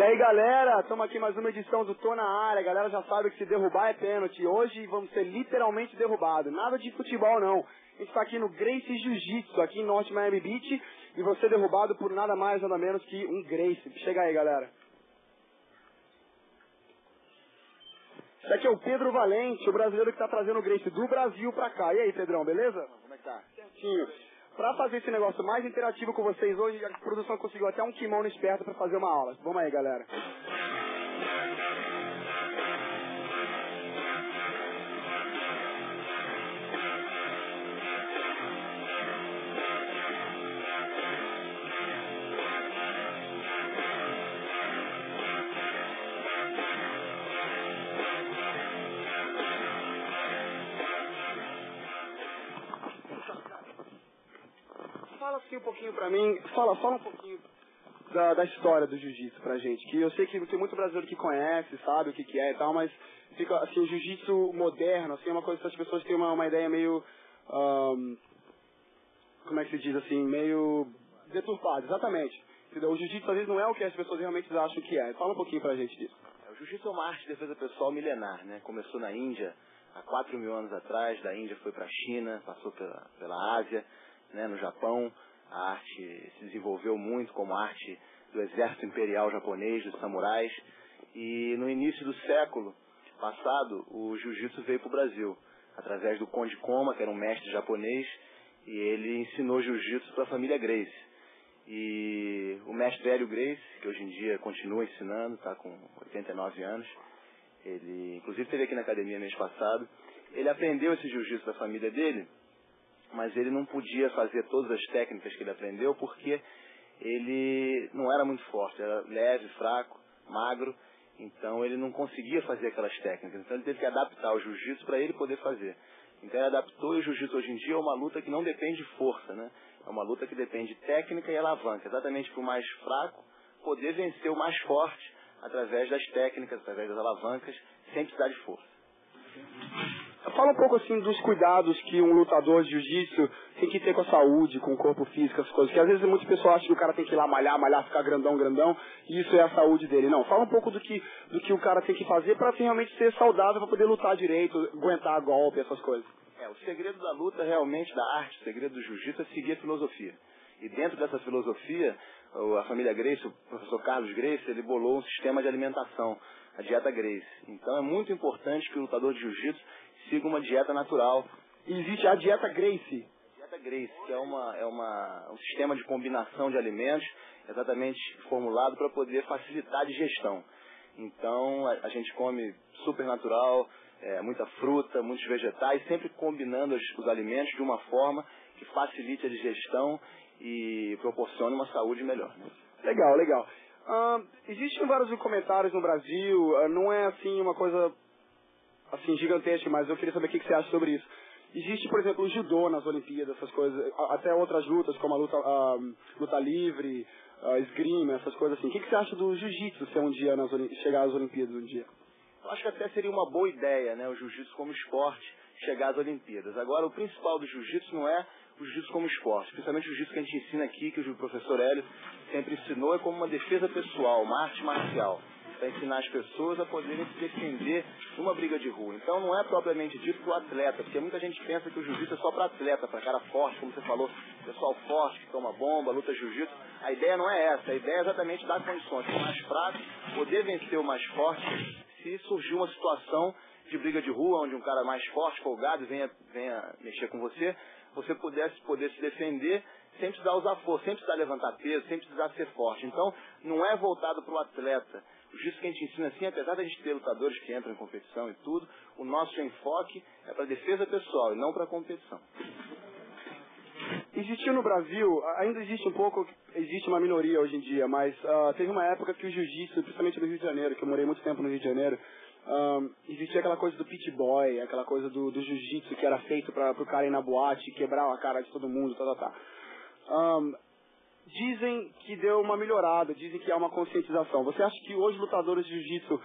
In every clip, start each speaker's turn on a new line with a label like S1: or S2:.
S1: E aí, galera, estamos aqui mais uma edição do Tô na Área. A galera já sabe que se derrubar é pênalti. Hoje vamos ser literalmente derrubados. Nada de futebol, não. A gente está aqui no Gracie Jiu-Jitsu, aqui em Norte Miami Beach, e você derrubado por nada mais, nada menos que um Gracie. Chega aí, galera. Esse aqui é o Pedro Valente, o brasileiro que está trazendo o Gracie do Brasil pra cá. E aí, Pedrão, beleza?
S2: Como é que tá?
S1: Certinho. Pra fazer esse negócio mais interativo com vocês hoje, a produção conseguiu até um kimono esperto pra fazer uma aula. Vamos aí, galera. Fala assim um pouquinho pra mim, fala um pouquinho da história do jiu-jitsu pra gente, que eu sei que tem muito brasileiro que conhece, sabe o que é e tal, mas fica assim, o jiu-jitsu moderno, assim, é uma coisa que as pessoas têm uma ideia meio, como é que se diz assim, meio deturpada, exatamente. Entendeu? O jiu-jitsu às vezes não é o que as pessoas realmente acham que é. Fala um pouquinho pra gente disso.
S2: O jiu-jitsu é uma arte de defesa pessoal milenar, né? Começou na Índia há 4.000 anos atrás, da Índia foi pra China, passou pela Ásia, né, no Japão. A arte se desenvolveu muito como arte do exército imperial japonês, dos samurais. E no início do século passado, o jiu-jitsu veio para o Brasil, através do Conde Koma, que era um mestre japonês, e ele ensinou jiu-jitsu para a família Gracie. E o mestre Hélio Gracie, que hoje em dia continua ensinando, está com 89 anos, ele inclusive esteve aqui na academia mês passado, ele aprendeu esse jiu-jitsu da família dele, mas ele não podia fazer todas as técnicas que ele aprendeu porque ele não era muito forte, era leve, fraco, magro, então ele não conseguia fazer aquelas técnicas. Então ele teve que adaptar o jiu-jitsu para ele poder fazer. Então ele adaptou, e o jiu-jitsu hoje em dia é uma luta que não depende de força, né? É uma luta que depende de técnica e alavanca, exatamente para o mais fraco poder vencer o mais forte através das técnicas, através das alavancas, sem precisar de força.
S1: Fala um pouco assim dos cuidados que um lutador de jiu-jitsu tem que ter com a saúde, com o corpo físico, essas coisas. Porque às vezes muitas pessoas acham que o cara tem que ir lá malhar, ficar grandão, e isso é a saúde dele. Não, fala um pouco do que o cara tem que fazer para realmente ser saudável, para poder lutar direito, aguentar golpe, essas coisas.
S2: O segredo da luta realmente, da arte, o segredo do jiu-jitsu é seguir a filosofia. E dentro dessa filosofia, a família Gracie, o professor Carlos Gracie, ele bolou um sistema de alimentação, a dieta Gracie. Então é muito importante que o lutador de jiu-jitsu siga uma dieta natural.
S1: E existe a dieta Gracie.
S2: A dieta Gracie, que é um sistema de combinação de alimentos, exatamente formulado para poder facilitar a digestão. Então a gente come super natural, muita fruta, muitos vegetais, sempre combinando os alimentos de uma forma que facilite a digestão e proporcione uma saúde melhor.
S1: Legal. Existem vários comentários no Brasil, não é assim uma coisa assim gigantesca, mas eu queria saber o que você acha sobre isso. Existe, por exemplo, o judô nas Olimpíadas, essas coisas, até outras lutas, como a luta livre, esgrima, essas coisas assim. O que você acha do jiu-jitsu ser um dia chegar às Olimpíadas um dia?
S2: Eu acho que até seria uma boa ideia, né, o jiu-jitsu como esporte chegar às Olimpíadas. Agora, o principal do jiu-jitsu não é o jiu-jitsu como esporte, principalmente o jiu-jitsu que a gente ensina aqui, que o professor Hélio sempre ensinou, é como uma defesa pessoal, uma arte marcial, para ensinar as pessoas a poderem se defender numa briga de rua. Então não é propriamente dito para o atleta, porque muita gente pensa que o jiu-jitsu é só para atleta, para cara forte, como você falou, pessoal forte que toma bomba, luta jiu-jitsu. A ideia não é essa, a ideia é exatamente dar condições para o mais fraco poder vencer o mais forte se surgir uma situação de briga de rua, onde um cara mais forte, folgado, venha mexer com você, você pudesse poder se defender sem precisar usar força, sem precisar levantar peso, sem precisar ser forte. Então, não é voltado para o atleta. O jiu-jitsu que a gente ensina assim, apesar de a gente ter lutadores que entram em competição e tudo, o nosso enfoque é para defesa pessoal e não para competição.
S1: Existiu no Brasil, ainda existe um pouco, existe uma minoria hoje em dia, mas teve uma época que o jiu-jitsu, principalmente no Rio de Janeiro, que eu morei muito tempo no Rio de Janeiro, existia aquela coisa do pit boy, aquela coisa do jiu-jitsu que era feito para o cara ir na boate, quebrar a cara de todo mundo, Dizem que deu uma melhorada, dizem que há uma conscientização. Você acha que hoje lutadores de jiu-jitsu,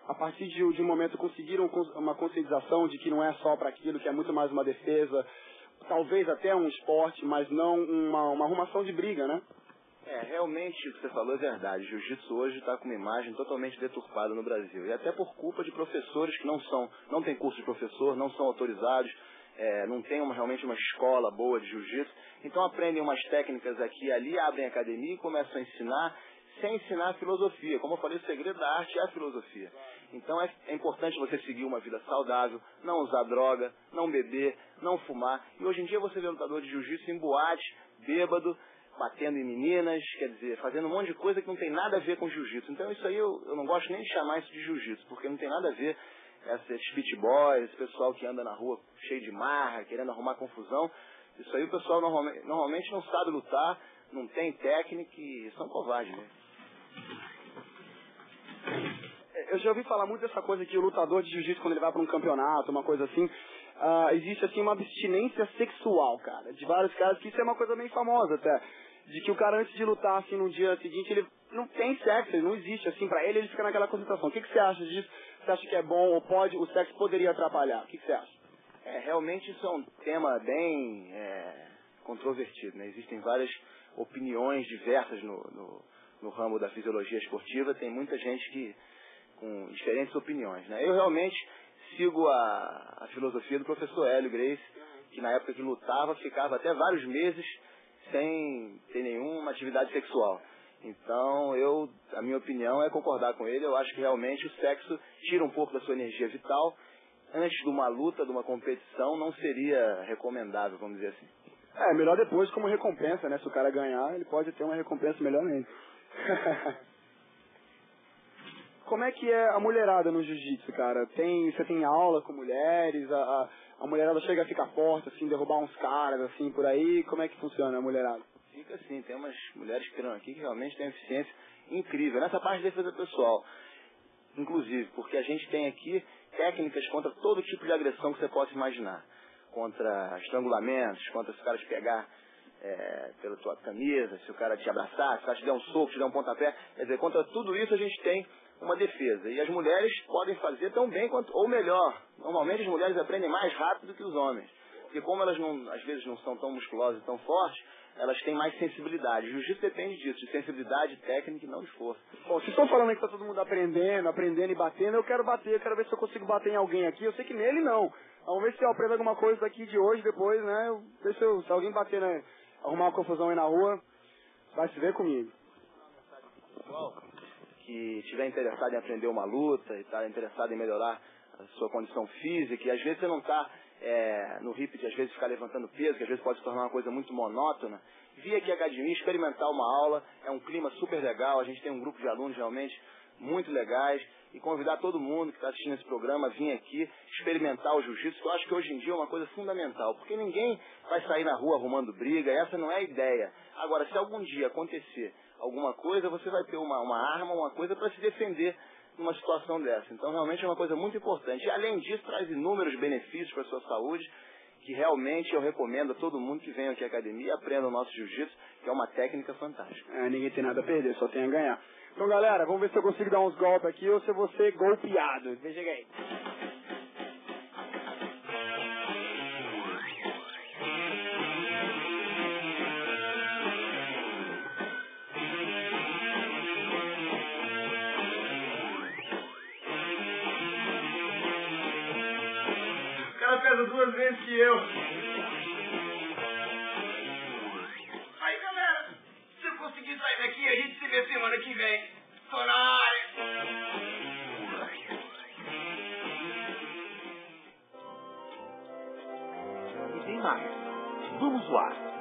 S1: a partir de um momento, conseguiram uma conscientização de que não é só para aquilo, que é muito mais uma defesa, talvez até um esporte, mas não uma arrumação de briga, né?
S2: Realmente o que você falou é verdade. Jiu-jitsu hoje está com uma imagem totalmente deturpada no Brasil. E até por culpa de professores que não têm curso de professor, não são autorizados, não tem realmente uma escola boa de jiu-jitsu. Então aprendem umas técnicas aqui e ali, abrem academia e começam a ensinar, sem ensinar a filosofia. Como eu falei, o segredo da arte é a filosofia. Então é importante você seguir uma vida saudável, não usar droga, não beber, não fumar. E hoje em dia você vê lutador de jiu-jitsu em boate, bêbado, batendo em meninas, quer dizer, fazendo um monte de coisa que não tem nada a ver com jiu-jitsu. Então isso aí eu não gosto nem de chamar isso de jiu-jitsu, porque não tem nada a ver esses pit boys, esse pessoal que anda na rua cheio de marra, querendo arrumar confusão. Isso aí o pessoal normalmente não sabe lutar, não tem técnica e são covardes mesmo.
S1: Eu já ouvi falar muito dessa coisa que o lutador de jiu-jitsu, quando ele vai para um campeonato, uma coisa assim, existe assim uma abstinência sexual, cara, de vários caras, que isso é uma coisa meio famosa até, de que o cara antes de lutar assim no dia seguinte, ele não tem sexo, ele não existe assim, pra ele fica naquela concentração. O que você acha disso? Você acha que é bom ou o sexo poderia atrapalhar? O que você acha?
S2: Realmente isso é um tema bem controvertido, né? Existem várias opiniões diversas no ramo da fisiologia esportiva, tem muita gente com diferentes opiniões, né? Eu realmente sigo a filosofia do professor Hélio Gracie, que na época que lutava ficava até vários meses sem ter nenhuma atividade sexual. Então a minha opinião é concordar com ele. Eu acho que realmente o sexo tira um pouco da sua energia vital. Antes de uma luta, de uma competição, não seria recomendável, vamos dizer assim.
S1: Melhor depois como recompensa, né? Se o cara ganhar, ele pode ter uma recompensa melhor ainda. Como é que é a mulherada no jiu-jitsu, cara? Você tem aula com mulheres? A mulherada chega a ficar forte, assim, derrubar uns caras, assim, por aí? Como é que funciona a mulherada?
S2: Fica assim, tem umas mulheres que treinam aqui que realmente têm eficiência incrível. Nessa parte de defesa pessoal, inclusive, porque a gente tem aqui técnicas contra todo tipo de agressão que você possa imaginar. Contra estrangulamentos, contra se o cara te pegar pela tua camisa, se o cara te abraçar, se o cara te der um soco, te der um pontapé. Quer dizer, contra tudo isso a gente tem uma defesa. E as mulheres podem fazer tão bem quanto, ou melhor. Normalmente as mulheres aprendem mais rápido do que os homens. Porque como elas às vezes não são tão musculosas e tão fortes, elas têm mais sensibilidade. O jiu-jitsu depende disso, de sensibilidade, técnica e não de força.
S1: Bom, vocês estão falando aí que está todo mundo aprendendo e batendo. Eu quero bater, eu quero ver se eu consigo bater em alguém aqui. Eu sei que nele não. Vamos ver se eu aprendo alguma coisa daqui de hoje, depois, né? Ver se alguém bater, né? Arrumar uma confusão aí na rua, vai se ver comigo.
S2: Pessoal que estiver interessado em aprender uma luta e está interessado em melhorar a sua condição física, e às vezes você não está no hip de às vezes ficar levantando peso, que às vezes pode se tornar uma coisa muito monótona, vir aqui à academia, experimentar uma aula, é um clima super legal, a gente tem um grupo de alunos realmente muito legais, e convidar todo mundo que está assistindo esse programa a vir aqui experimentar o jiu-jitsu, que eu acho que hoje em dia é uma coisa fundamental, porque ninguém vai sair na rua arrumando briga, essa não é a ideia. Agora, se algum dia acontecer alguma coisa, você vai ter uma arma, uma coisa para se defender numa situação dessa. Então, realmente é uma coisa muito importante. E, além disso, traz inúmeros benefícios para a sua saúde, que realmente eu recomendo a todo mundo que venha aqui à academia e aprenda o nosso jiu-jitsu, que é uma técnica fantástica.
S1: Ninguém tem nada a perder, só tem a ganhar. Então, galera, vamos ver se eu consigo dar uns golpes aqui ou se eu vou ser golpeado. Veja aí. O cara pesa 2 vezes que eu. Aí, galera, se eu conseguir sair daqui, a gente se vê semana que vem. Tô na área.
S3: E tem mais. Vamos lá.